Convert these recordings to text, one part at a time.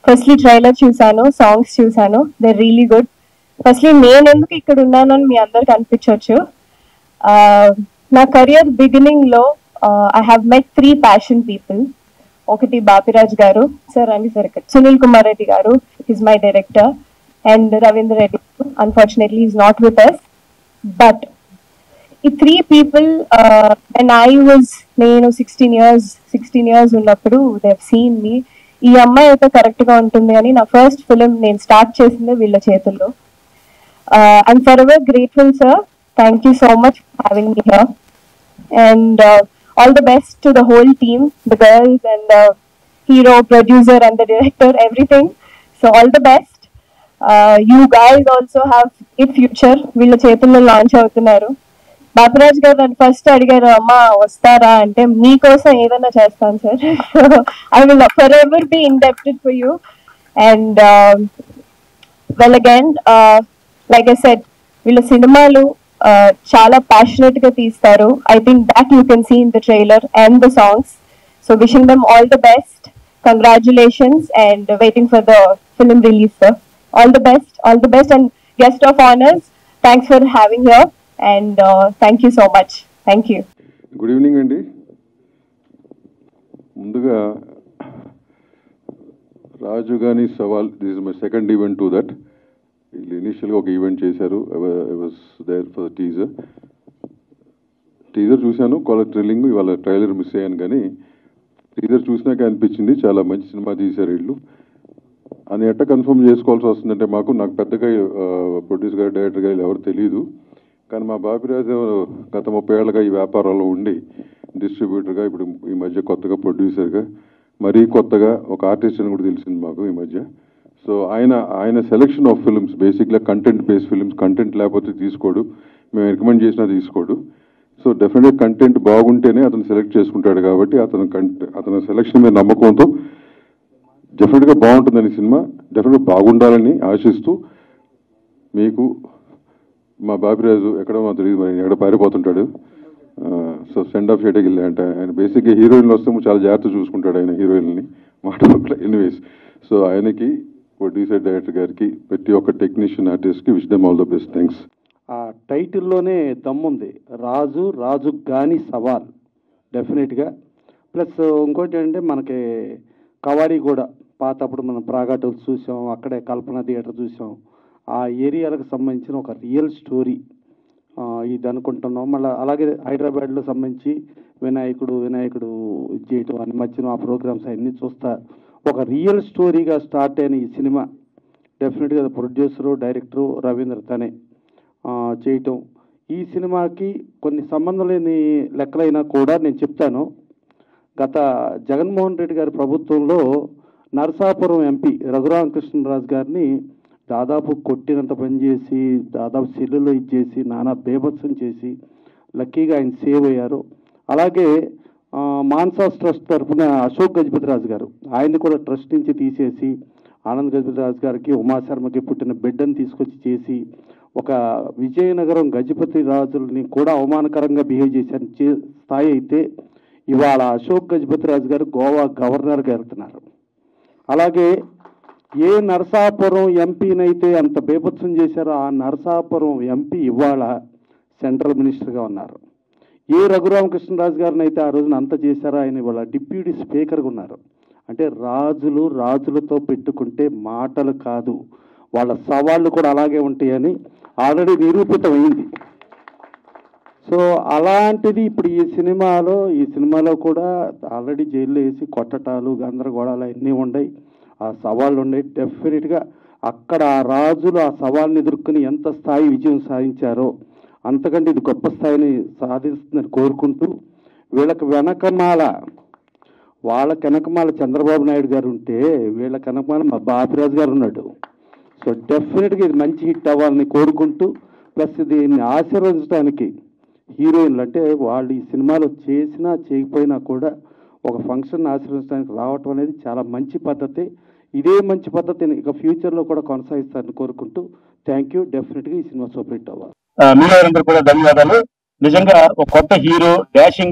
Firstly trailer చూసాను, songs చూసాను, they really good. Firstly నేను ఎందుకు ఇక్కడ ఉన్నానని మీ అందరికి అనిపించవచ్చు. నా కెరియర్ బిగినింగ్ లో I have met 3 passion people. ఒకటి బాపిరాజ్ గారు సార్ అని సార్, సునీల్ కుమార్ రెడ్డి గారు, his my director, and Ravindra Reddy, unfortunately is not with us. But ఈ 3 పీపుల్ అండ్ నేను 16 years ఉన్నప్పుడు దే హావ్ సీన్ మీ. ఈ అమ్మాయి అయితే కరెక్ట్ గా ఉంటుంది అని నా ఫస్ట్ ఫిలిం నేను స్టార్ట్ చేసింది వీళ్ళ చేతుల్లో. I'm for ever grateful sir. Thank you so much for having me here. And all the best to the whole team, the girls and the hero, producer and the director, everything. So all the best. You guys also have a future. వీళ్ళ చేతుల్లో launch అవుతున్నారు. బాపిరాజ్ గారు నన్ను first అడిగారు, అమ్మా వస్తారా అంటే, మీకోసం ఏదైనా చేస్తాను sir. I will forever be indebted for you. And well again, like I said, వీళ్ళ సినిమాలు చాలా ప్యాషనెట్ గా తీస్తారు. I think that you can see in the trailer and the songs. So wishing them all the best, congratulations, and waiting for the film release sir. All the best and guest of honours, thanks for having here and thank you so much. Thank you. Good evening అండి. ముందుగా రాజు గాని సవాల్, this is my second event to that. వీళ్ళు ఇనీషియల్గా ఒక event చేశారు, I was there for teaser చూశాను, college thrilling. ఇవాళ ట్రైలర్ మిస్ అయ్యాను, కానీ టీజర్ చూసినాక అనిపించింది చాలా మంచి సినిమా తీశారు వీళ్ళు అని. ఎట్లా కన్ఫర్మ్ చేసుకోవాల్సి వస్తుందంటే, నాకు పెద్దగా ప్రొడ్యూసర్ గారు, డైరెక్టర్ గారు ఎవరు తెలియదు. కానీ మా బాపిరాజు గత 30 ఏళ్ళగా ఈ వ్యాపారంలో ఉండి డిస్ట్రిబ్యూటర్గా, ఇప్పుడు ఈ మధ్య కొత్తగా ప్రొడ్యూసర్గా, మరీ కొత్తగా ఒక ఆర్టిస్ట్ అని కూడా తెలిసింది మాకు ఈ మధ్య. సో ఆయన సెలెక్షన్ ఆఫ్ ఫిల్మ్స్ బేసిక్గా కంటెంట్ బేస్డ్ ఫిల్మ్స్. కంటెంట్ లేకపోతే తీసుకోడు, మేము రికమెండ్ చేసినా తీసుకోడు. సో డెఫినెట్గా కంటెంట్ బాగుంటేనే అతను సెలెక్ట్ చేసుకుంటాడు. కాబట్టి అతని సెలెక్షన్ మీద నమ్మకంతో డెఫినెట్గా బాగుంటుందని సినిమా, డెఫినెట్గా బాగుండాలని ఆశిస్తూ, మీకు మా బాపిరాజు ఎక్కడో మాకు తెలియదు, మరి ఎక్కడ పారిపోతుంటాడు. సో సెండ్ ఆఫ్ చేయడానికి వెళ్ళా అంటే, ఆయన బేసిక్గా హీరోయిన్లు వస్తే చాలా జాగ్రత్త చూసుకుంటాడు ఆయన హీరోయిన్ని మాట. ఎనీవేస్, సో ఆయనకి, ప్రొడ్యూసర్, డైరెక్టర్ గారికి, ప్రతి ఒక్క టెక్నీషియన్, ఆర్టిస్ట్కి wish them all the best. Thanks. ఆ టైటిల్లోనే దమ్ముంది, రాజు గాని సవాల్, డెఫినెట్గా. ప్లస్ ఇంకోటి ఏంటంటే, మనకి కవాడి కూడా పాతప్పుడు మనం ప్రాగటలు చూసాం, అక్కడే కల్పన థియేటర్ చూసాం. ఆ ఏరియాలకు సంబంధించిన ఒక రియల్ స్టోరీ ఇది అనుకుంటున్నాం. మళ్ళీ అలాగే హైదరాబాద్లో సంబంధించి వినాయకుడు ఇది చేయటం అని మధ్యన ఆ ప్రోగ్రామ్స్ అన్నీ చూస్తా ఒక రియల్ స్టోరీగా స్టార్ట్ అయిన ఈ సినిమా డెఫినెట్గా ప్రొడ్యూసరు, డైరెక్టరు రవీంద్ర తనే చేయటం. ఈ సినిమాకి కొన్ని సంబంధం లేని లెక్కలైనా కూడా నేను చెప్తాను. గత జగన్మోహన్ రెడ్డి గారి ప్రభుత్వంలో నరసాపురం ఎంపీ రఘురామకృష్ణరాజు గారిని దాదాపు కొట్టినంత పనిచేసి, దాదాపు సెల్లులో ఇచ్చేసి, నానా బేభత్సం చేసి లక్కీగా ఆయన సేవ్ అయ్యారు. అలాగే మాన్సాస్ ట్రస్ట్ తరఫున అశోక్ గజపతిరాజు గారు, ఆయన్ని కూడా ట్రస్ట్ నుంచి తీసేసి ఆనంద్ గజపతిరాజు గారికి, ఉమాశర్మకి పుట్టిన బిడ్డను తీసుకొచ్చి చేసి, ఒక విజయనగరం గజపతి రాజుల్ని కూడా అవమానకరంగా బిహేవ్ చేశారు స్థాయి అయితే, ఇవాళ అశోక్ గజపతిరాజు గారు గోవా గవర్నర్గా వెళ్తున్నారు. అలాగే ఏ నరసాపురం ఎంపీనైతే అంత బేభత్సం చేశారో ఆ నరసాపురం ఎంపీ ఇవాళ సెంట్రల్ మినిస్టర్గా ఉన్నారు. ఏ రఘురామకృష్ణరాజు గారిని అయితే ఆ రోజున అంత చేశారో ఆయన ఇవాళ డిప్యూటీ స్పీకర్గా ఉన్నారు. అంటే రాజులతో పెట్టుకుంటే మాటలు కాదు, వాళ్ళ సవాళ్ళు కూడా అలాగే ఉంటాయని ఆల్రెడీ నిరూపితమైంది. సో అలాంటిది ఇప్పుడు ఈ సినిమాలో కూడా ఆల్రెడీ జైల్లో వేసి కొట్టటాలు, గందరగోళాలు అన్నీ ఉన్నాయి, ఆ సవాళ్ళు ఉన్నాయి. డెఫినెట్గా అక్కడ ఆ రాజులు ఆ సవాళ్ళని ఎదుర్కొని ఎంత స్థాయి విజయం సాధించారో అంతకంటే ఇది గొప్ప స్థాయిని సాధిస్తుందని కోరుకుంటూ, వాళ్ళకి వెనకమాల చంద్రబాబు నాయుడు గారు ఉంటే వీళ్ళకి వెనకమాల మా బాపిరాజు గారు ఉన్నాడు. సో డెఫినెట్గా ఇది మంచి హిట్ అవ్వాలని కోరుకుంటూ, ప్లస్ దీన్ని ఆశీర్వదించడానికి హీరోయిన్లు, అంటే వాళ్ళు ఈ సినిమాలో చేసినా చేయకపోయినా కూడా ఒక ఫంక్షన్ ఆశీర్వదించడానికి రావటం అనేది చాలా మంచి పద్ధతి. ఇదే మంచి పద్ధతిని ఇక ఫ్యూచర్లో కూడా కొనసాగిస్తారని కోరుకుంటూ థ్యాంక్ యూ. డెఫినెట్గా ఈ సినిమా సూపర్ హిట్ అవ్వాలి. మీరందరూ కూడా ధన్యవాదాలు. నిజంగా ఒక కొత్త హీరో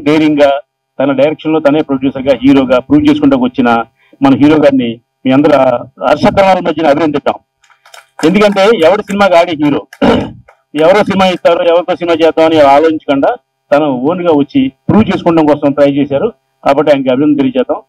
డేరింగ్ గా తన డైరెక్షన్ లో తనే ప్రొడ్యూసర్ గా హీరోగా ప్రూవ్ చేసుకుంటూ వచ్చిన మన హీరో గారిని మీ అందరూ హర్షకరణాల మధ్యన అభినందిద్దాం. ఎందుకంటే ఎవరి సినిమాకి ఆడే హీరో, ఎవరో సినిమా ఇస్తారో ఎవరితో సినిమా చేద్దామని ఆలోచించకుండా తను ఓన్గా వచ్చి ప్రూవ్ చేసుకోవడం కోసం ట్రై చేశారు. కాబట్టి ఆయనకి అభినందన తెలియజేద్దాం.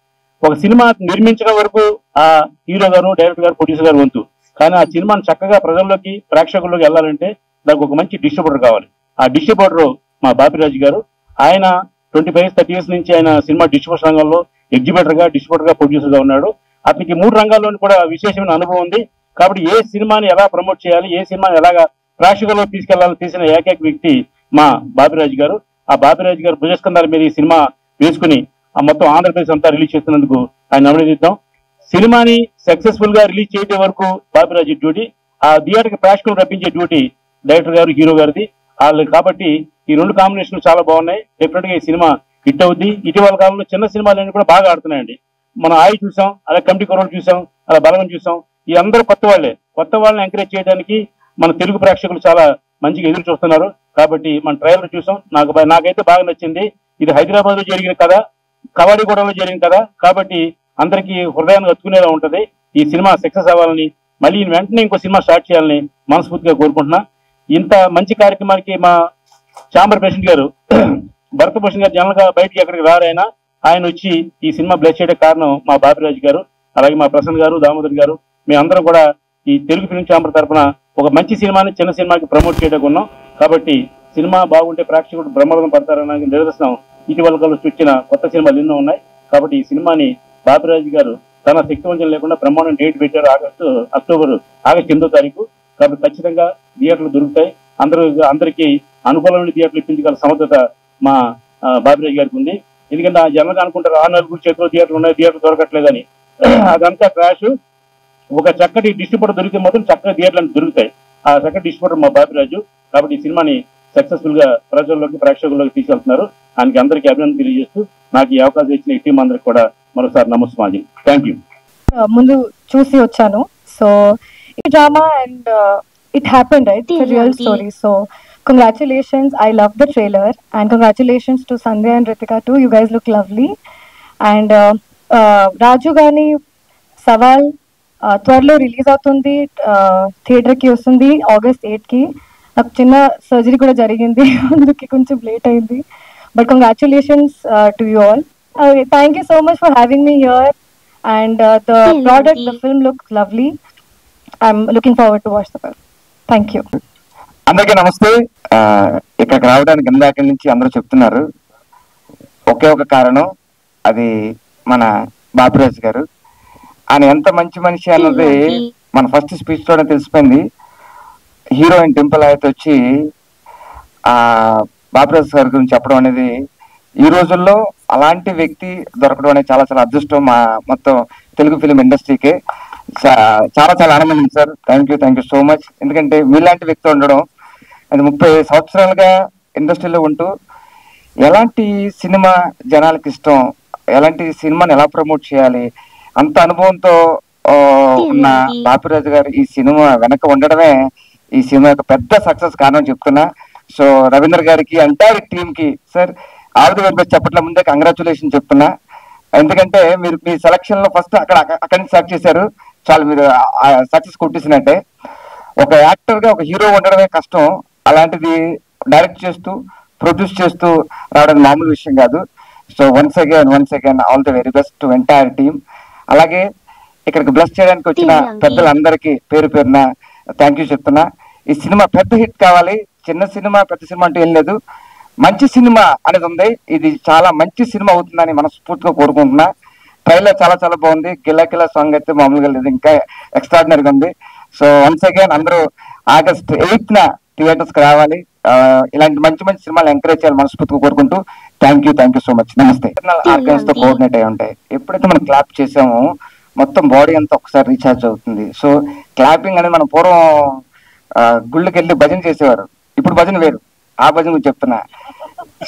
ఒక సినిమా నిర్మించడం వరకు ఆ హీరో గారు, డైరెక్టర్ గారు, ప్రొడ్యూసర్ గారు వంతు. కానీ ఆ సినిమాను చక్కగా ప్రజల్లోకి, ప్రేక్షకుల్లోకి వెళ్ళాలంటే దానికి ఒక మంచి డిస్ట్రిబ్యూటర్ కావాలి. ఆ డిస్ట్రిబ్యూటర్ మా బాపిరాజు గారు. ఆయన 25-30 years నుంచి ఆయన సినిమా డిస్ట్రిబ్యూషన్ రంగంలో ఎగ్జిబిటర్ గా, డిస్ట్రిబ్యూటర్ గా, ప్రొడ్యూసర్ గా ఉన్నాడు. అతనికి 3 రంగాల్లోనూ కూడా విశేషమైన అనుభవం ఉంది. కాబట్టి ఏ సినిమాని ఎలా ప్రమోట్ చేయాలి, ఏ సినిమాని ఎలాగా ప్రేక్షకుల్లో తీసుకెళ్లాలని తీసిన ఏకైక వ్యక్తి మా బాపిరాజు గారు. ఆ బాపిరాజు గారు భుజస్కంధాల మీద ఈ సినిమా వేసుకుని ఆ మొత్తం ఆంధ్రప్రదేశ్ అంతా రిలీజ్ చేస్తున్నందుకు ఆయన అభినందిద్దాం. సినిమాని సక్సెస్ఫుల్ గా రిలీజ్ చేయడం వరకు బాపిరాజు డ్యూటీ, ఆ థియేటర్కి ప్రేక్షకులు రప్పించే డ్యూటీ డైరెక్టర్ గారు, హీరో గారిది. వాళ్ళు కాబట్టి ఈ 2 కాంబినేషన్లు చాలా బాగున్నాయి. డెఫినెట్ గా ఈ సినిమా హిట్ అవుద్ది. ఇటీవల కాలంలో చిన్న సినిమాలన్నీ కూడా బాగా ఆడుతున్నాయండి. మనం ఆయి చూసాం, అలా కమిటీ కొరవలు చూసాం, అలా బలగం చూసాం. ఈ అందరూ కొత్త వాళ్ళే. కొత్త వాళ్ళని ఎంకరేజ్ చేయడానికి మన తెలుగు ప్రేక్షకులు చాలా మంచిగా ఎదురు చూస్తున్నారు. కాబట్టి మన ట్రైలర్ చూసాం, నాకైతే బాగా నచ్చింది. ఇది హైదరాబాద్ లో జరిగిన కథ, కవాడిగూడలో జరిగిన కథ. కాబట్టి అందరికీ హృదయాన్ని హత్తుకునేలా ఉంటది. ఈ సినిమా సక్సెస్ అవ్వాలని, మళ్ళీ వెంటనే ఇంకో సినిమా స్టార్ట్ చేయాలని మనస్ఫూర్తిగా కోరుకుంటున్నా. ఇంత మంచి కార్యక్రమానికి మా ఛాంబర్ ప్రెసిడెంట్ గారు భరతభూషణ్ గారు జనరల్ గా బయటికి ఎక్కడికి రారైనా ఆయన వచ్చి ఈ సినిమా బ్లెస్ చేయడానికి కారణం మా బాపిరాజు గారు, అలాగే మా ప్రసన్న గారు, దామోదర్ గారు. మేమందరం కూడా ఈ తెలుగు ఫిల్మ్ ఛాంబర్ తరఫున ఒక మంచి సినిమాని చిన్న సినిమాకి ప్రమోట్ చేయడానికి ఉన్నాం. కాబట్టి సినిమా బాగుంటే ప్రేక్షకుడు బ్రహ్మరథం పడతారని నిదర్శనం ఇటీవల కాలంలో వచ్చిన కొత్త సినిమాలు ఎన్నో ఉన్నాయి. కాబట్టి ఈ సినిమాని బాపిరాజు గారు తన శక్తివంచన లేకుండా బ్రహ్మాండం డేట్ పెట్టారు. ఆగస్టు 8వ తారీఖు. కాబట్టి ఖచ్చితంగా థియేటర్లు దొరుకుతాయి. అందరికీ అనుకూలమైన థియేటర్లు ఇప్పించగల సమర్థత మా బాపిరాజు గారికి ఉంది. ఎందుకంటే ఆ జనంగా అనుకుంటారు 6 నలుగురు చేతిలో థియేటర్లు ఉన్నాయి, థియేటర్ దొరకట్లేదని. అదంతా క్రాష్. ఒక చక్కటి డిస్ట్రిబ్యూటర్ దొరికితే మాత్రం చక్కగా థియేటర్లు దొరుకుతాయి. ఆ చక్కటి డిస్ట్రిబ్యూటర్ మా బాపిరాజు. కాబట్టి ఈ సినిమాని సక్సెస్ఫుల్ గా ప్రజల్లోకి, ప్రేక్షకుల్లోకి తీసుకెళ్తున్నారు. ఆయనకి అందరికీ అభినందన తెలియజేస్తూ నాకు ఈ అవకాశం ఇచ్చిన ఈ టీం అందరికి కూడా మరోసారి నమస్కారం. Thank you. ముందు చూసి వచ్చాను. సో ఈ drama and it happened, right? It's a real story. So congratulations. I love the trailer and congratulations to Sandhya and Ritika too. You guys look lovely. And Raju Gani Sawal త్వరలో release అవుతుంది, theatre కి వస్తుంది August 8 కి. నాకు చిన్న surgery కూడా జరిగింది, అందుకే కొంచెం లేట్ అయింది. But congratulations to you all. Thank you so much for having me here. And the product, the film look lovely. I'm looking forward to watch the film. Thank you. అందరికీ నమస్తే. ఇక్కడికి రావడానికి ఇందాక నుంచి అందరూ చెప్తున్నారు, ఒకే ఒక కారణం, అది మన బాపిరాజు గారు. ఆయన ఎంత మంచి మనిషి అన్నది మన ఫస్ట్ స్పీచ్ తోనే తెలిసిపోయింది. హీరోయిన్ డింపుల్ అయితే వచ్చి ఆ బాపిరాజు గారి గురించి చెప్పడం అనేది, ఈ రోజుల్లో అలాంటి వ్యక్తి దొరకడం అనేది చాలా చాలా అదృష్టం మా మొత్తం తెలుగు ఫిలిం ఇండస్ట్రీకి. చాలా చాలా ఆనందం sir. Thank you so much. ఎందుకంటే మీలాంటి వ్యక్తి ఉండడం, అది 30 సంవత్సరాలుగా ఇండస్ట్రీలో ఉంటూ ఎలాంటి సినిమా జనాలకి ఇష్టం, ఎలాంటి సినిమాని ఎలా ప్రమోట్ చేయాలి, అంత అనుభవంతో ఉన్న బాపిరాజు గారు ఈ సినిమా వెనక ఉండడమే ఈ సినిమా యొక్క పెద్ద సక్సెస్ కారణం చెప్తున్నా. సో రవీంద్ర గారికి, ఎంటైర్ టీమ్ కి sir all the very best చెప్పట్ల ముందే కంగ్రాచులేషన్ చెప్తున్నా. ఎందుకంటే మీరు మీ సెలక్షన్ లో ఫస్ట్ అక్కడి నుంచి సెలెక్ట్ చేశారు, చాలా మీరు సక్సెస్ కొట్టేసినట్టే. ఒక యాక్టర్ గా ఒక హీరో ఉండడమే కష్టం, అలాంటిది డైరెక్ట్ చేస్తూ ప్రొడ్యూస్ చేస్తూ రావడం మామూలు విషయం కాదు. So once again all the very best to entire team. అలాగే ఇక్కడికి బ్లెస్ చేయడానికి వచ్చిన పెద్దలందరికీ పేరు పేరున థ్యాంక్ యూ చెప్తున్నా. ఈ సినిమా పెద్ద హిట్ కావాలి. చిన్న సినిమా పెద్ద సినిమా అంటూ ఏం లేదు, మంచి సినిమా అనేది ఉంది. ఇది చాలా మంచి సినిమా అవుతుందని మనస్ఫూర్తిగా కోరుకుంటున్నా. ట్రైలర్ చాలా చాలా బాగుంది. గిల్లా సాంగ్ అయితే మామూలుగా లేదు, ఇంకా ఎక్స్ట్రాడినరీగా ఉంది. సో వన్స్ అగైన్ అందరూ August 8న థియేటర్స్ కి రావాలి. ఇలాంటి మంచి మంచి సినిమాలు ఎంకరేజ్ చేయాలి మనస్ఫూర్తిగా కోరుకుంటూ థ్యాంక్ యూ సో మచ్. నమస్తే. ఆర్గన్స్ తో కోఆర్డినేట్ అయి ఉంటాయి. ఎప్పుడైతే మనం క్లాప్ చేసామో మొత్తం బాడీ అంతా ఒకసారి రీఛార్జ్ అవుతుంది. సో క్లాపింగ్ అనేది మనం పూర్వం గుళ్ళకి వెళ్ళి భజన చేసేవారు, ఇప్పుడు భజన వేరు. ఆ భజన గురించి చెప్తున్నా.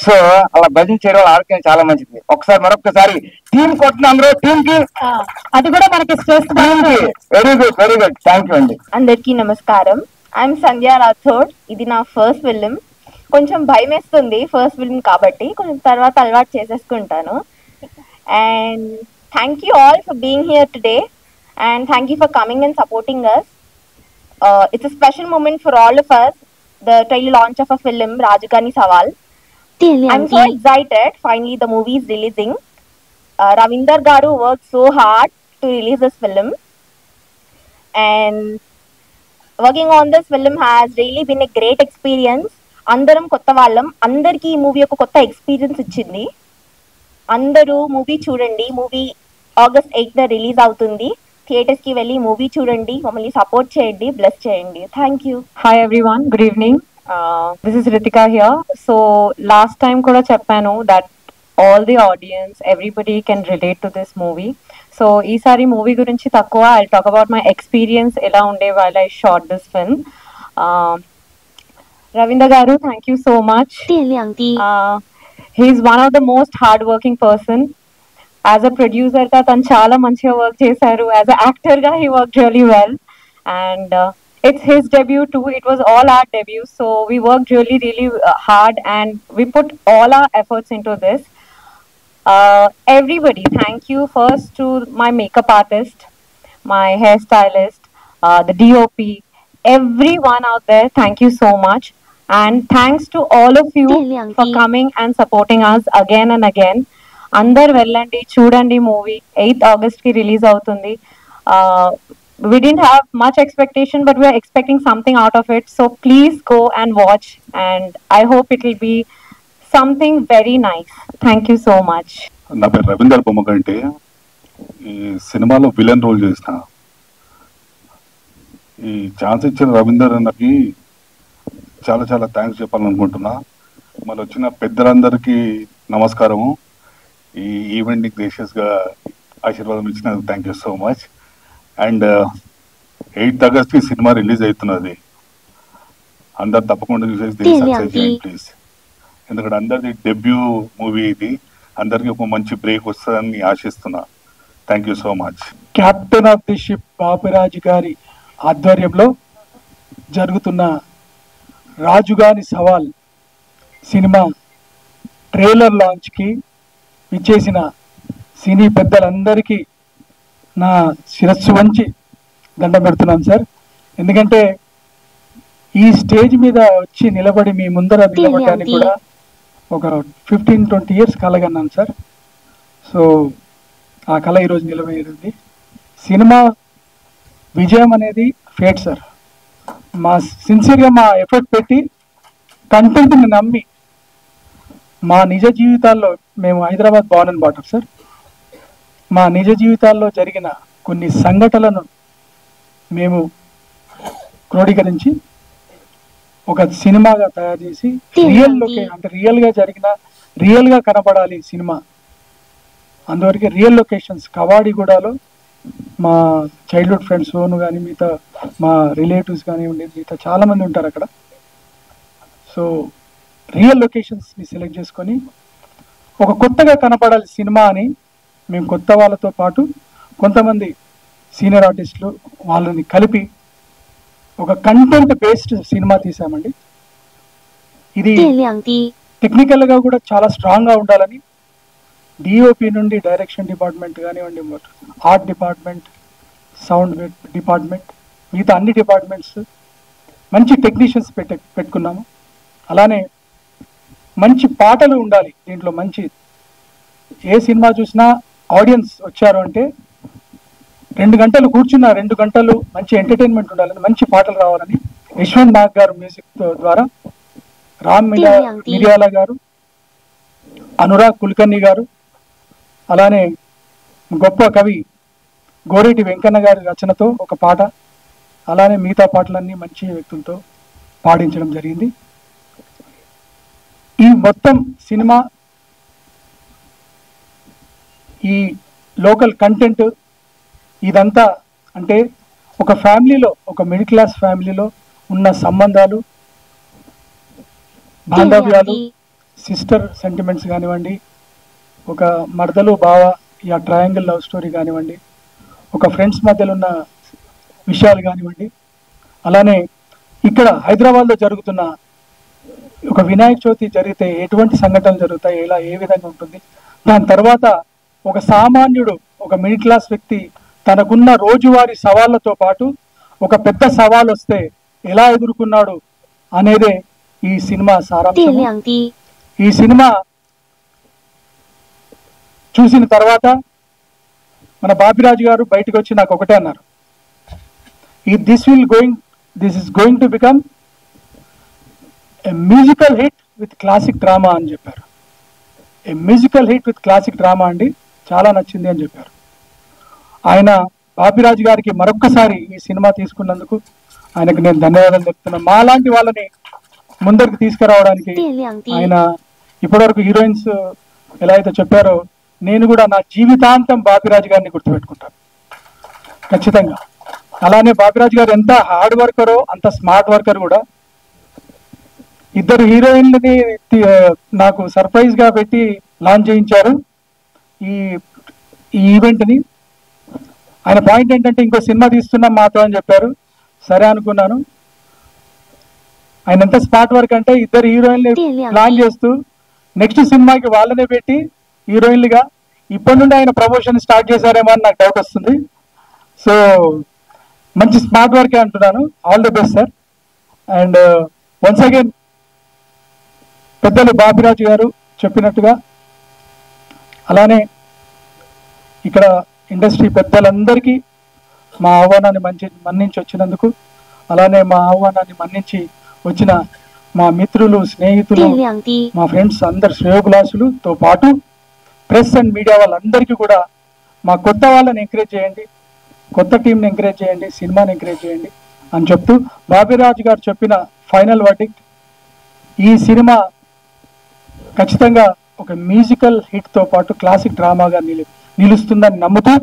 సో అలా భజన చేయడం వల్ల ఆరోగ్యం చాలా మంచిది. ఒకసారి మరొకసారి టీం కొట్టిన అందరూ టీం కి, అది కూడా మనకి వెరీ గుడ్ థ్యాంక్ యూ అండి. అందరికీ నమస్కారం. ఐఎమ్ సంధ్యా రాథోడ్. ఇది నా ఫస్ట్ ఫిలిం. కొంచెం భయం వేస్తుంది ఫస్ట్ ఫిలిం కాబట్టి, కొంచెం తర్వాత అలవాటు చేసేసుకుంటాను. And thank you all for being here today. and thank you for coming and supporting us. It's a special moment for all of us, the trailer launch of a film, Rajugani Sawal. I'm so excited. Finally, the movie is releasing. Ravinder Garu worked so hard to release this film, and working on this film has really been a great experience. అందరం కొత్త వాళ్ళం, అందరికీ ఈ movie ఒక కొత్త experience ఇచ్చింది. అందరూ movie చూడండి. మూవీ August 8th రిలీజ్ అవుతుంది. థియేటర్స్ కి వెళ్ళి మూవీ చూడండి, మమ్మల్ని సపోర్ట్ చేయండి, బ్లెస్ చేయండి. Thank you. Hi everyone, good evening. This is Ritika here. So last time కూడా చెప్పాను that all the audience, everybody can relate to this movie. So ఈసారి మూవీ గురించి తక్కువ, I talk about my experience ఎలా ఉండే while I shot this film. Ravindra గారు, thank you so much. He's one of the most hard working person. As a producer గా తను చాలా మంచిగా వర్క్ చేశారు. యాజ్ అ యాక్టర్ గా he work really well. And it's his debut too. It was all our debut, so we worked really hard and we put all our efforts into this. Everybody, thank you first to my makeup artist, my hairstylist, the DOP, everyone out there, thank you so much. And thanks to all of you for coming and supporting us again and again. Andar vellandi chudandi movie 8th August ki release avutundi. We didn't have much expectation, but we are expecting something out of it. So please go and watch, and I hope it will be something very nice. Thank you so much. నా పేరు రవీందర్ బొమ్మగంటి. ఈ సినిమాలో villain role చేసిన. ఈ chance ఇచ్చిన రవీందర్ అన్నకి చాలా చాలా థ్యాంక్స్ చెప్పాలనుకుంటున్నా. మళ్ళీ వచ్చిన పెద్దలందరికీ నమస్కారము. ఈ ఈవెంట్ని గ్రేషియస్గా ఆశీర్వాదం ఇచ్చినందుకు thank you so much. And 8th August కి సినిమా రిలీజ్ అవుతున్నది. అందరు తప్పకుండా చూసేసి సక్సెస్ చేయండి ప్లీజ్. ఎందుకంటే అందరిది డెబ్యూ మూవీ ఇది. అందరికి ఒక మంచి బ్రేక్ వస్తుందని ఆశిస్తున్నా. Thank you so much. Captain of the ship Bapiraju గారి ఆధ్వర్యంలో జరుగుతున్న రాజుగాని సవాల్ సినిమా ట్రైలర్ లాంచ్కి ఇచ్చేసిన సినీ పెద్దలందరికీ నా శిరస్సు వంచి దండం పెడుతున్నాను సార్. ఎందుకంటే ఈ స్టేజ్ మీద వచ్చి నిలబడి మీ ముందర నిలబడడానికి కూడా ఒక 15-20 years కలగన్నాను సార్. సో ఆ కళ ఈరోజు నిలబడింది. సినిమా విజయం అనేది ఫేట్ సార్. మా సిన్సియర్గా మా ఎఫర్ట్ పెట్టి కంటెంట్ని నమ్మి మా నిజ జీవితాల్లో, మేము Hyderabad born and barter sir, మా నిజ జీవితాల్లో జరిగిన కొన్ని సంఘటనలను మేము క్రోడీకరించి ఒక సినిమాగా తయారు చేసి రియల్గా జరిగిన, రియల్గా కనపడాలి సినిమా. అందువరకు రియల్ లొకేషన్స్ కవాడిగూడలో మా చైల్డ్హుడ్ ఫ్రెండ్స్ ఓను కానీ మిగతా మా రిలేటివ్స్ కానివ్వండి, మిగతా చాలామంది ఉంటారు అక్కడ. సో రియల్ లొకేషన్స్ని సెలెక్ట్ చేసుకొని ఒక కొత్తగా కనపడాలి సినిమా అని మేము కొత్త వాళ్ళతో పాటు కొంతమంది సీనియర్ ఆర్టిస్టులు వాళ్ళని కలిపి ఒక కంటెంట్ బేస్డ్ సినిమా తీసామండి. ఇది టెక్నికల్గా కూడా చాలా స్ట్రాంగ్గా ఉండాలని డిఓపి నుండి డైరెక్షన్ డిపార్ట్మెంట్ కానివ్వండి, ఆర్ట్ డిపార్ట్మెంట్, సౌండ్ డిపార్ట్మెంట్, మిగతా అన్ని డిపార్ట్మెంట్స్ మంచి టెక్నీషియన్స్ పెట్టుకున్నాము. అలానే మంచి పాటలు ఉండాలి దీంట్లో. మంచి ఏ సినిమా చూసినా ఆడియన్స్ వచ్చారు అంటే 2 గంటలు కూర్చున్న 2 గంటలు మంచి ఎంటర్టైన్మెంట్ ఉండాలని, మంచి పాటలు రావాలని యశ్వంత్ నాగ్ గారు మ్యూజిక్ ద్వారా, రామ్ మిరియాల గారు, అనురాగ్ కుల్కర్ణి గారు, అలానే గొప్ప కవి గోరేటి వెంకన్న గారి రచనతో ఒక పాట, అలానే మిగతా పాటలన్నీ మంచి వ్యక్తులతో పాడించడం జరిగింది. ఈ మొత్తం సినిమా ఈ లోకల్ కంటెంట్ ఇదంతా అంటే ఒక ఫ్యామిలీలో, ఒక మిడిల్ క్లాస్ ఫ్యామిలీలో ఉన్న సంబంధాలు, బాంధవ్యాలు, సిస్టర్ సెంటిమెంట్స్ కానివ్వండి, ఒక మరదలు బావ యా ట్రయాంగిల్ లవ్ స్టోరీ కానివ్వండి, ఒక ఫ్రెండ్స్ మధ్యలో ఉన్న విషయాలు కానివ్వండి, అలానే ఇక్కడ హైదరాబాద్లో జరుగుతున్న ఒక వినాయక చవితి జరిగితే ఎటువంటి సంఘటనలు జరుగుతాయి, ఎలా ఏ విధంగా ఉంటుంది, దాని తర్వాత ఒక సామాన్యుడు, ఒక మిడిల్ క్లాస్ వ్యక్తి తనకున్న రోజువారీ సవాళ్లతో పాటు ఒక పెద్ద సవాల్ వస్తే ఎలా ఎదుర్కొన్నాడు అనేదే ఈ సినిమా సారాంశం. ఈ సినిమా చూసిన తర్వాత మన బాపిరాజు గారు బయటకు వచ్చి నాకు ఒకటే అన్నారు, this is going to become a musical hit with classic drama అని చెప్పారు. ఏ musical hit with classic drama అండి, చాలా నచ్చింది అని చెప్పారు. ఆయన బాపిరాజు గారికి మరొక్కసారి ఈ సినిమా తీసుకున్నందుకు ఆయనకు నేను ధన్యవాదాలు చెప్తున్నా. మాలాంటి వాళ్ళని ముందరికి తీసుకురావడానికి ఆయన ఇప్పటివరకు హీరోయిన్స్ ఎలా అయితే చెప్పారో నేను కూడా నా జీవితాంతం బాపిరాజు గారిని గుర్తుపెట్టుకుంటాను ఖచ్చితంగా. అలానే బాపిరాజు గారు ఎంత హార్డ్ వర్కరో అంత స్మార్ట్ వర్కర్ కూడా. ఇద్దరు హీరోయిన్లని నాకు సర్ప్రైజ్ గా పెట్టి లాంచ్ చేయించారు ఈ ఈవెంట్ని. ఆయన పాయింట్ ఏంటంటే ఇంకో సినిమా తీస్తున్నాం మాతో అని చెప్పారు. సరే అనుకున్నాను. ఆయన ఎంత స్మార్ట్ వర్క్ అంటే ఇద్దరు హీరోయిన్లు ప్లాన్ చేస్తూ నెక్స్ట్ సినిమాకి వాళ్ళనే పెట్టి హీరోయిన్లుగా ఇప్పటి నుండి ఆయన ప్రమోషన్ స్టార్ట్ చేశారేమో అని నాకు డౌట్ వస్తుంది. సో మంచి స్మార్ట్ వర్కే అంటున్నాను. All the best sir. And once again పెద్దలు బాపిరాజు గారు చెప్పినట్టుగా అలానే ఇక్కడ ఇండస్ట్రీ పెద్దలందరికీ మా ఆహ్వానాన్ని మన్నించి వచ్చినందుకు, అలానే మా ఆహ్వానాన్ని మన్నించి వచ్చిన మా మిత్రులు, స్నేహితులు, మా ఫ్రెండ్స్ అందరు శ్రేయోభిలాషులతో పాటు ప్రెస్ అండ్ మీడియా వాళ్ళందరికీ కూడా మా కొత్త వాళ్ళని ఎంకరేజ్ చేయండి, కొత్త టీంని ఎంకరేజ్ చేయండి, సినిమాని ఎంకరేజ్ చేయండి అని చెప్తూ బాపిరాజు గారు చెప్పిన ఫైనల్ వర్డిక్ట్, ఈ సినిమా ఖచ్చితంగా ఒక మ్యూజికల్ హిట్తో పాటు క్లాసిక్ డ్రామాగా నిలుస్తుందని నమ్ముతూ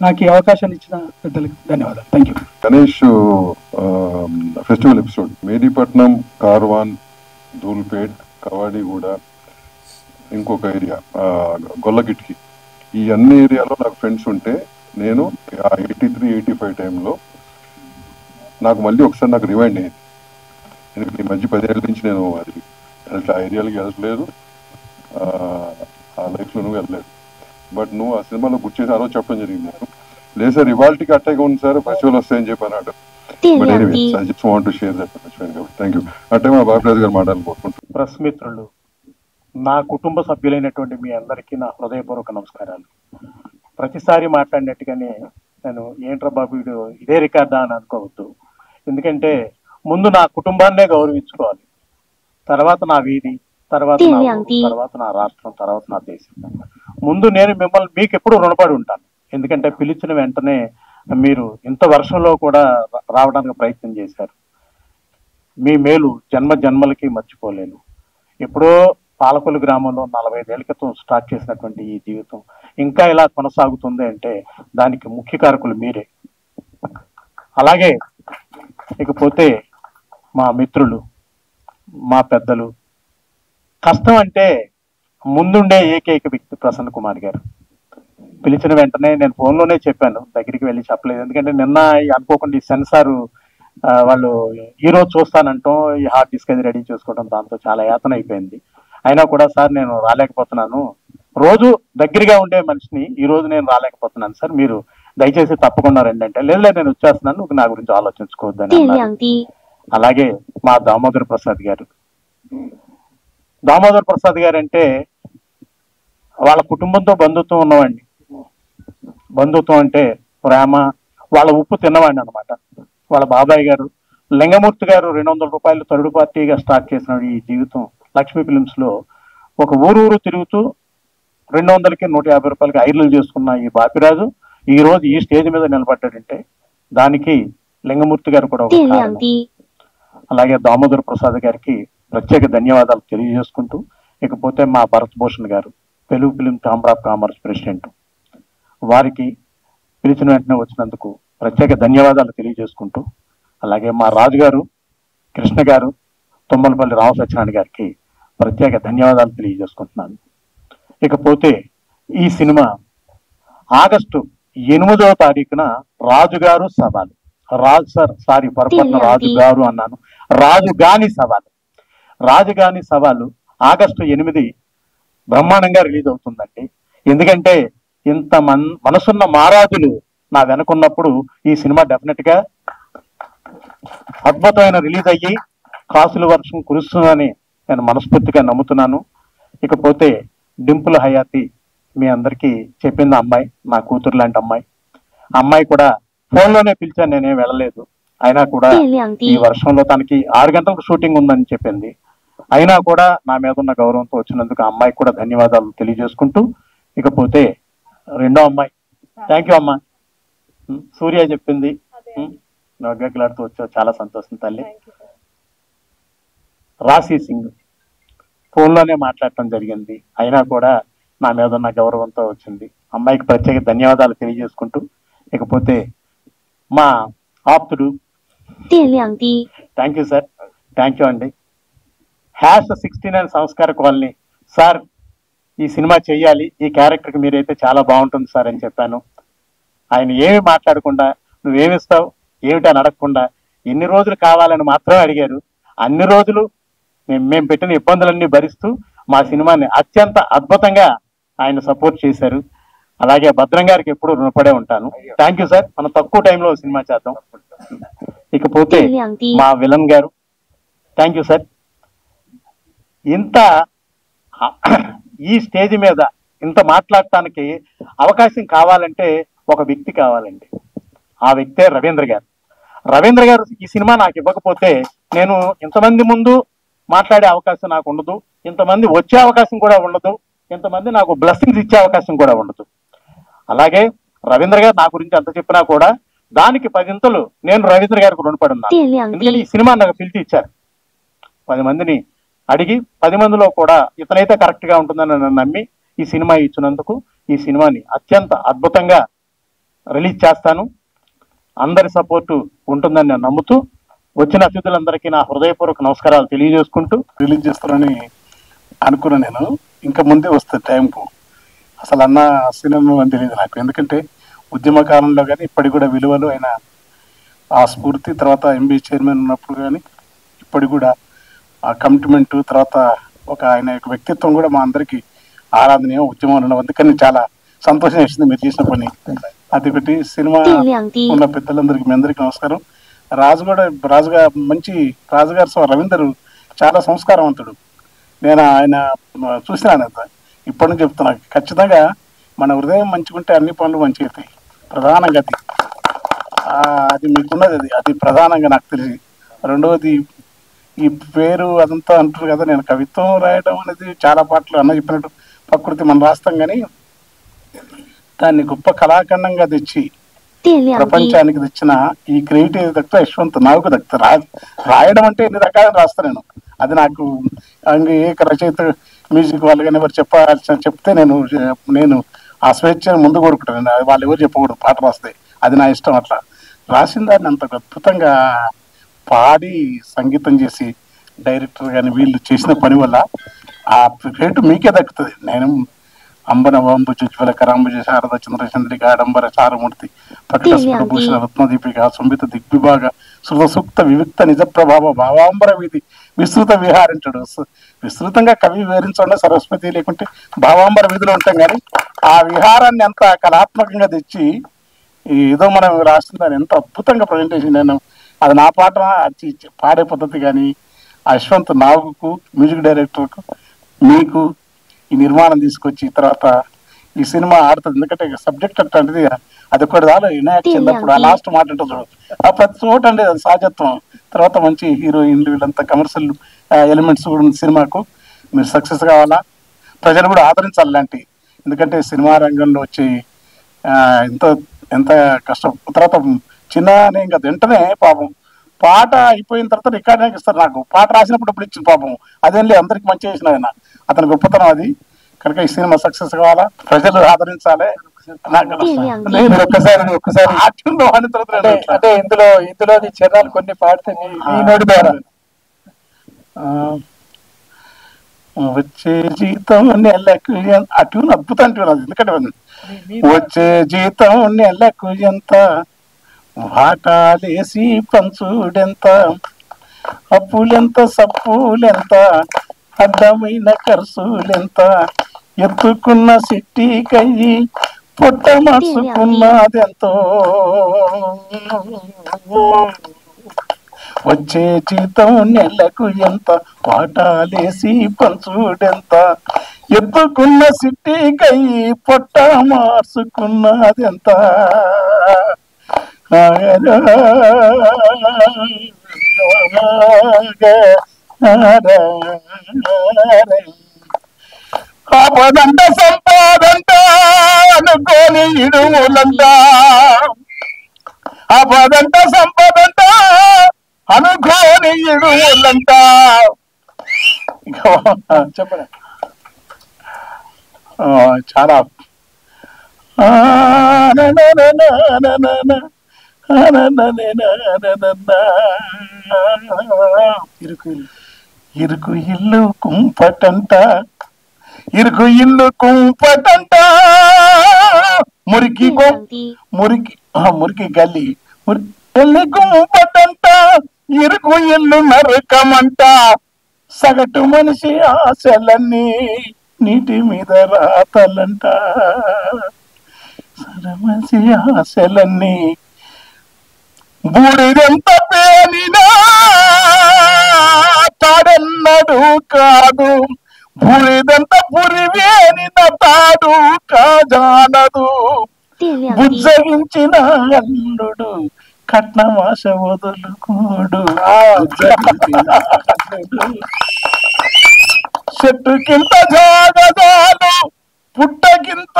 నాకు ఈ అవకాశాన్ని ఇచ్చిన పెద్దలకు ధన్యవాదాలు. Thank you. Ganesh festival episode Mehdipatnam, Karwan, Dhoolpet, Kavadiguda, ఇంకొక ఏరియా గొల్లగిట్కి, ఈ అన్ని ఏరియాలో నాకు ఫ్రెండ్స్ ఉంటే నేను 83-85 టైంలో నాకు మళ్ళీ ఒకసారి నాకు రిమైండ్ అయ్యింది. ఎందుకంటే ఈ మధ్య 10 ఏళ్ళ నుంచి నేను అది ఆ ఏరియాలకి వెళ్ళట్లేదు, ఆ లైఫ్లో నువ్వు వెళ్ళలేదు. బట్ నువ్వు ఆ సినిమాలో గుర్తు చేసి ఆ రోజు చెప్పడం జరిగింది. నాకు లేదు సార్ ఇవాళకి అట్టాగా ఉంది సార్, ఫెస్టివల్ వస్తాయని చెప్పి అన్నాడు. But anyway I just want to share that మర్చిపోయాను కాబట్టి థ్యాంక్ యూ. అట్టే మా బాపిరాజు గారు మాట్లాడుకుంటున్నాను. ప్రెస్ మిత్రులు, నా కుటుంబ సభ్యులైనటువంటి మీ అందరికీ నా హృదయపూర్వక నమస్కారాలు. ప్రతిసారి మాట్లాడినట్టుగానే నేను ఏంట్రా బాబు వీడు ఇదే రికార్డా అని అనుకోవద్దు. ఎందుకంటే ముందు నా కుటుంబాన్నే గౌరవించుకోవాలి, తర్వాత నా వీధి, తర్వాత నా ఊరు, తర్వాత నా రాష్ట్రం, తర్వాత నా దేశం. ముందు నేను మిమ్మల్ని మీకు ఎప్పుడు రుణపడి ఉంటాను. ఎందుకంటే పిలిచిన వెంటనే మీరు ఇంత వర్షంలో కూడా రావడానికి ప్రయత్నం చేశారు. మీ మేలు జన్మ జన్మలకి మర్చిపోలేను. ఎప్పుడో పాలకొల్లు గ్రామంలో 45 ఏళ్ల క్రితం స్టార్ట్ చేసినటువంటి ఈ జీవితం ఇంకా ఇలా కొనసాగుతుంది అంటే దానికి ముఖ్య కారకులు మీరే. అలాగే ఇకపోతే మా మిత్రులు, మా పెద్దలు, కష్టం అంటే ముందుండే ఏకైక వ్యక్తి ప్రసన్న కుమార్ గారు. పిలిచిన వెంటనే నేను ఫోన్లోనే చెప్పాను, దగ్గరికి వెళ్ళి చెప్పలేదు. ఎందుకంటే నిన్న అనుకోకుండా ఈ సెన్సార్ వాళ్ళు ఈ రోజు చూస్తానంటాం, ఈ హార్డ్ డిస్క్ అది రెడీ చేసుకోవడం, దాంతో చాలా యాతన అయిపోయింది. అయినా కూడా సార్ నేను రాలేకపోతున్నాను, రోజు దగ్గరగా ఉండే మనిషిని ఈ రోజు నేను రాలేకపోతున్నాను సార్, మీరు దయచేసి తప్పకుండా రండి అంటే, లేదు నేను వచ్చేస్తున్నాను, నువ్వు నా గురించి ఆలోచించుకోవద్దని అన్నారు. అలాగే మా దామోదర్ ప్రసాద్ గారు, దామోదర్ ప్రసాద్ గారు అంటే వాళ్ళ కుటుంబంతో బంధుత్వం ఉన్నవాడిని. బంధుత్వం అంటే ప్రేమ, వాళ్ళ ఉప్పు తిన్నవాడిని అనమాట. వాళ్ళ బాబాయ్ గారు లింగమూర్తి గారు 200 రూపాయలు థర్డ్ పార్టీగా స్టార్ట్ చేసిన ఈ జీవితం లక్ష్మీ ఫిలిమ్స్ లో ఒక ఊరు తిరుగుతూ 200కి 150 రూపాయలకి ఐర్లు చేసుకున్న ఈ బాపిరాజు ఈ రోజు ఈ స్టేజ్ మీద నిలబడ్డాడంటే దానికి లింగమూర్తి గారు కూడా ఒక కారణం. అలాగే దామోదర్ ప్రసాద్ గారికి ప్రత్యేక ధన్యవాదాలు తెలియజేసుకుంటూ, ఇకపోతే మా భరత్ భూషణ్ గారు Telugu film chamber of commerce president, వారికి పిలిచిన వెంటనే వచ్చినందుకు ప్రత్యేక ధన్యవాదాలు తెలియజేసుకుంటూ, అలాగే మా రాజుగారు కృష్ణ గారు, తుమ్మలపల్లి రామ సత్యనారాయణ గారికి ప్రత్యేక ధన్యవాదాలు తెలియజేసుకుంటున్నాను. ఇకపోతే ఈ సినిమా ఆగస్టు 8వ తారీఖున రాజుగారు సవాలు, పొరపాటున రాజుగారు అన్నాను, రాజుగాని సవాలు, రాజుగాని సవాలు ఆగస్టు 8 బ్రహ్మాండంగా రిలీజ్ అవుతుందండి. ఎందుకంటే ఇంత మనసున్న మహారాజులు నా వెనకున్నప్పుడు ఈ సినిమా డెఫినెట్ గా అద్భుతమైన రిలీజ్ అయ్యి కాసుల వర్షం కురుస్తుందని నేను మనస్ఫూర్తిగా నమ్ముతున్నాను. ఇకపోతే డింపుల్ హయాతి మీ అందరికీ చెప్పింది అమ్మాయి, నా కూతురు లాంటి అమ్మాయి. అమ్మాయి కూడా ఫోన్లోనే పిలిచాను, నేనేం వెళ్ళలేదు. అయినా కూడా ఈ వర్షంలో తనకి 6 గంటలకు షూటింగ్ ఉందని చెప్పింది. అయినా కూడా నా మీద ఉన్న గౌరవంతో వచ్చినందుకు ఆ అమ్మాయికి కూడా ధన్యవాదాలు తెలియజేసుకుంటూ, ఇకపోతే రెండో అమ్మాయి, థ్యాంక్ యూ అమ్మా. సూర్య చెప్పింది, నగ్గలాడుతూ వచ్చావు, చాలా సంతోషం తల్లి. రాశి సింగ్ ఫోన్లోనే మాట్లాడటం జరిగింది, అయినా కూడా నా మీద ఉన్న గౌరవంతో వచ్చింది. అమ్మాయికి ప్రత్యేక ధన్యవాదాలు తెలియజేసుకుంటూ, ఇకపోతే మా ఆప్తుడు, thank you sir, thank you అండి. #69 సంస్కార కాలనీ సార్, ఈ సినిమా చెయ్యాలి, ఈ క్యారెక్టర్కి మీరైతే చాలా బాగుంటుంది సార్ అని చెప్పాను. ఆయన ఏమి మాట్లాడకుండా నువ్వేమిస్తావు ఏమిటని అడగకుండా ఎన్ని రోజులు కావాలని మాత్రమే అడిగారు. అన్ని రోజులు మేము పెట్టిన ఇబ్బందులన్నీ భరిస్తూ మా సినిమాని అత్యంత అద్భుతంగా ఆయన సపోర్ట్ చేశారు. అలాగే భద్రం గారికి ఎప్పుడు రుణపడే ఉంటాను. థ్యాంక్ యూ సార్, మనం తక్కువ టైంలో సినిమా చేద్దాం. ఇకపోతే మా విలన్ గారు, థ్యాంక్ యూ సార్. ఇంత ఈ స్టేజ్ మీద ఇంత మాట్లాడటానికి అవకాశం కావాలంటే ఒక వ్యక్తి కావాలండి. ఆ వ్యక్తే రవీంద్ర గారు. రవీంద్ర గారు ఈ సినిమా నాకు ఇవ్వకపోతే నేను ఇంతమంది ముందు మాట్లాడే అవకాశం నాకు ఉండదు, ఇంతమంది వచ్చే అవకాశం కూడా ఉండదు, ఇంతమంది నాకు బ్లెస్సింగ్స్ ఇచ్చే అవకాశం కూడా ఉండదు. అలాగే రవీంద్ర గారు నా గురించి ఎంత చెప్పినా కూడా దానికి 10 ఇంతలు నేను రవీంద్ర గారికి రుణపడి ఉన్నాను. ఎందుకంటే ఈ సినిమా నాకు పిలిచి ఇచ్చారు. 10 మందిని అడిగి 10 మందిలో కూడా ఇతనైతే కరెక్ట్ గా ఉంటుందని నన్ను నమ్మి ఈ సినిమా ఇచ్చినందుకు ఈ సినిమాని అత్యంత అద్భుతంగా రిలీజ్ చేస్తాను. అందరి సపోర్టు ఉంటుందని నేను నమ్ముతూ వచ్చిన అతిథులందరికీ నా హృదయపూర్వక నమస్కారాలు తెలియజేసుకుంటూ, రిలీజ్ చేస్తానని అనుకున్నా. నేను ఇంకా ముందే వస్తుంది టైంకు. అసలు అన్న సినిమా అని తెలియదు నాకు, ఎందుకంటే ఉద్యమ కాలంలో కానీ ఇప్పటికి కూడా విలువలు ఆయన ఆ స్ఫూర్తి, తర్వాత ఎంబీ చైర్మన్ ఉన్నప్పుడు కానీ ఇప్పటికి కూడా ఆ కమిట్మెంట్, తర్వాత ఒక ఆయన యొక్క వ్యక్తిత్వం కూడా మా అందరికీ ఆరాధనీయం. ఉద్యమంలో అందుకని చాలా సంతోషం వేసింది మీరు చేసిన పని. అది ఒకటి. సినిమా ఉన్న పెద్దలందరికీ మీ అందరికీ నమస్కారం. రాజుగారు రవీందర్ చాలా సంస్కారవంతుడు. నేను ఆయన చూసినాను, ఇప్పటి నుంచి చెప్తున్నా, ఖచ్చితంగా మన హృదయం మంచిగుంటే అన్ని పనులు మంచిగా అవుతాయి. ప్రధానంగా అది మీకున్నది, అది ప్రధానంగా నాకు తెలిసి. రెండవది ఈ పేరు అదంతా అంటారు కదా, నేను కవిత్వం రాయడం అనేది చాలా పాటలు అన్న చెప్పినట్టు ప్రకృతి మనం రాస్తాం, కానీ దాన్ని గొప్ప కళాఖండంగా తెచ్చి ప్రపంచానికి తెచ్చిన ఈ క్రియేటివ్ దక్కుతా యశ్వంత్ నాకు దక్కుతా. రాయడం అంటే ఎన్ని రకాలు రాస్తా నేను, అది నాకు ఏ రచయిత మ్యూజిక్ వాళ్ళు కానీ ఎవరు చెప్తే నేను ఆ స్వేచ్ఛను ముందు కోరుకుంటాను. వాళ్ళు ఎవరు చెప్పకూడదు పాట రాస్తే, అది నా ఇష్టం. అట్లా రాసిన దాన్ని అంత అద్భుతంగా పాడి సంగీతం చేసి డైరెక్టర్ కానీ వీళ్ళు చేసిన పని వల్ల ఆ రేటు మీకే దక్కుతుంది. నేను అంబనవంబు జ్వల కరాంబుజ శారద చంద్రచంద్రిక ఆడంబర చారుమూర్తి ప్రకటస్ఫుట భూషణ రత్నదీపిక సంబిత దిగ్విభాగ శృత సూక్త వివిక్త నిజ ప్రభావ భావాంబర వీధి విస్తృత విహారించడు. విస్తృతంగా కవి వివరించండి సరస్వతి, లేకుంటే భావాంబర వీధిలో ఉంటాం, కానీ ఆ విహారాన్ని ఎంత కళాత్మకంగా తెచ్చి ఏదో మనం రాస్తుందని ఎంత అద్భుతంగా ప్రజెంటేషన్. నేను అది నా పాట పాడే పద్ధతి కానీ యశ్వంత్ నాగుకు, మ్యూజిక్ డైరెక్టర్కు, మీకు ఈ నిర్మాణం తీసుకొచ్చి తర్వాత ఈ సినిమా ఆడుతుంది. ఎందుకంటే సబ్జెక్ట్ అట్లాంటిది, అది ఒకటి దాని వినాయక్ చిన్నప్పుడు ఆ లాస్ట్ మాట ఉంటుంది చూడదు, ఆ ప్రతి చోట అండి అది సహజత్వం. తర్వాత మంచి హీరోయిన్లు వీళ్ళంతా కమర్షియల్ ఎలిమెంట్స్ కూడా ఉంది సినిమాకు. మీరు సక్సెస్ కావాలా, ప్రజలు కూడా ఆదరించాలి లాంటి. ఎందుకంటే సినిమా రంగంలో వచ్చి ఎంత కష్టం. తర్వాత చిన్ననే ఇంకా వెంటనే పాపం పాట అయిపోయిన తర్వాత రికార్డింగ్ ఇస్తారు. నాకు పాట రాసినప్పుడు ఇప్పుడు ఇచ్చిన పాపం అదేం లేదు, అందరికి మంచి చేసిన ఆయన, అతని గొప్పతనం అది. కనుక ఈ సినిమా సక్సెస్ కావాలా, ప్రజలు ఆదరించాలి. ఒక్కసారి అంటే ఇందులో చరణాలు కొన్ని పాడితే మీ నోటి ద్వారా వచ్చే జీతం నెలకు ఆ ట్యూన్ అద్భుతం ట్యూన్ అది. ఎందుకంటే వచ్చే జీతం నెలకు ఎంత, వాటాలేసి పంచుడెంత, అప్పులెంత సప్పులెంత, అడ్డమైన ఖర్చులెంత, ఎత్తుకున్న సిట్టి కయ్యి పొట్ట మార్చుకున్నదెంతో వచ్చే జీతం నెలకు ఎంత పాటాలేసి పంచుడెంత ఎత్తుకున్న సిట్టికై పొట్ట మార్చుకున్నదెంత ఆపదంట సంపాదంట అనుకోని ఇడుములంట ఆపదంట సంపదంట అనుకోని ఇడుములంట చెప్పరా చాలా ఇరుకు ఇల్లు కుంపటంట ఇరుకు ఇల్లు కుంపటంట మురికి మురికి మురికి గల్లి మురికి కుంపటంట ఇరుకు ఇల్లు నరకమంట సగటు మనిషి ఆశలన్నీ నీటి మీద రాతలంట మనిషి ఆశలన్నీ బూడిదెంత పేనినా తాడన్నడు కాదు బూడిదంత పురివేనిన తాడు కాజానదు బుజ్జగించిన అల్లుడు కట్నమాశ వదులుకోడు చెట్టుకింత జాగజాలు పుట్టకింత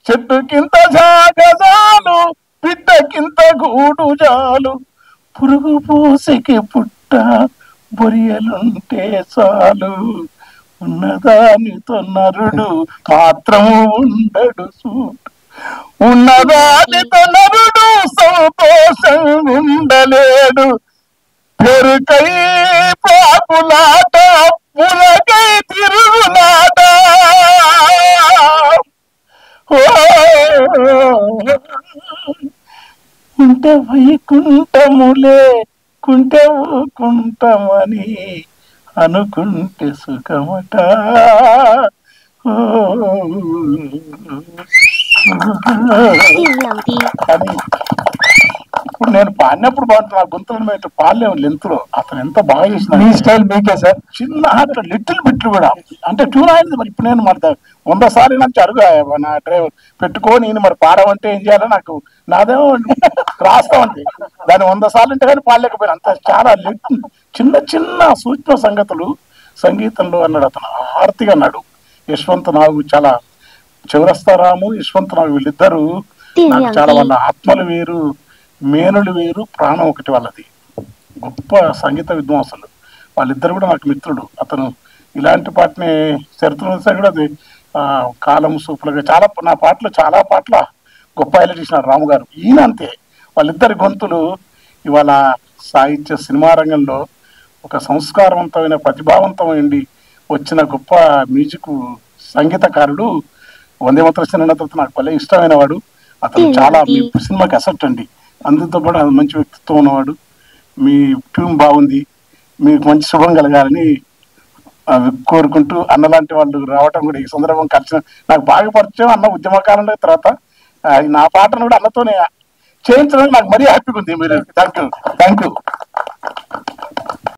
చెట్టుకింత జాగజాలు పిట్టకింత గూడు జాలు పురుగు పూసికి పుట్ట బొరియలుంటే చాలు ఉన్నదానితో నరుడు మాత్రము ఉండడు చూడు ఉన్నదానితో నరుడు సంతోషం ఉండలేడు పెరుకై పాకులాట పులకై తిరుగులాట ఉంటే వైకుంఠములే కుంటే కుంటమని అనుకుంటే సుఖమట అని ఇప్పుడు నేను పాడినప్పుడు బాగుంటుంది ఆ గొంతుల మీద పాడలేము లెంత్లో అతను ఎంత బాగా చేసిన మీ స్టైల్ మీకే సార్ చిన్న లిటిల్ బిట్లు కూడా అంటే ట్యూన్ అయింది మరి ఇప్పుడు నేను మరి 100 సార్లు నుంచి అడుగు నా డ్రైవర్ పెట్టుకొని నేను మరి పాడమంటే ఏం చేయాలో నాకు నాదేమో రాస్తామంటే దాన్ని 100 సార్లు అంటే కానీ పాడలేకపోయాను అంత చాలా చిన్న చిన్న సూక్ష్మ సంగతులు సంగీతంలో అన్నాడు అతను ఆర్తిగా అన్నాడు యశ్వంత్ నాగు చాలా చౌరస్తారాము యశ్వంత్ నాగు వీళ్ళిద్దరు నాకు చాలా వాళ్ళ ఆత్మలు వేరు మేనులు వేరు ప్రాణం ఒకటి వాళ్ళది గొప్ప సంగీత విద్వాంసులు వాళ్ళిద్దరు కూడా నాకు మిత్రుడు అతను ఇలాంటి పాటని చరిత్ర కూడా అది కాలం సూపులుగా చాలా నా పాటలు చాలా పాటల గొప్ప హైలైట్ ఇచ్చినారు రాము గారు ఈయన అంతే వాళ్ళిద్దరి గొంతులు ఇవాళ సాహిత్య సినిమా రంగంలో ఒక సంస్కారవంతమైన ప్రతిభావంతమైంది వచ్చిన గొప్ప మ్యూజిక్ సంగీతకారుడు వందేమాతరం సినిమా తర్వాత నాకు భలే ఇష్టమైన వాడు అతను చాలా మీ సినిమాకి అసెప్ట్ అండి అందుతో పాటు అది మంచి వ్యక్తిత్వం ఉన్నవాడు మీ ట్యూన్ బాగుంది మీకు మంచి శుభం కలగాలని కోరుకుంటూ అన్నలాంటి వాళ్ళు రావటం కూడా ఈ సందర్భం కలిసిన నాకు బాగా పరిచయం అన్న ఉద్యమకాలంలో తర్వాత నా పాటను కూడా అన్నతోనే చేయించడానికి నాకు మరీ హ్యాపీగా ఉంది మీరు థ్యాంక్ యూ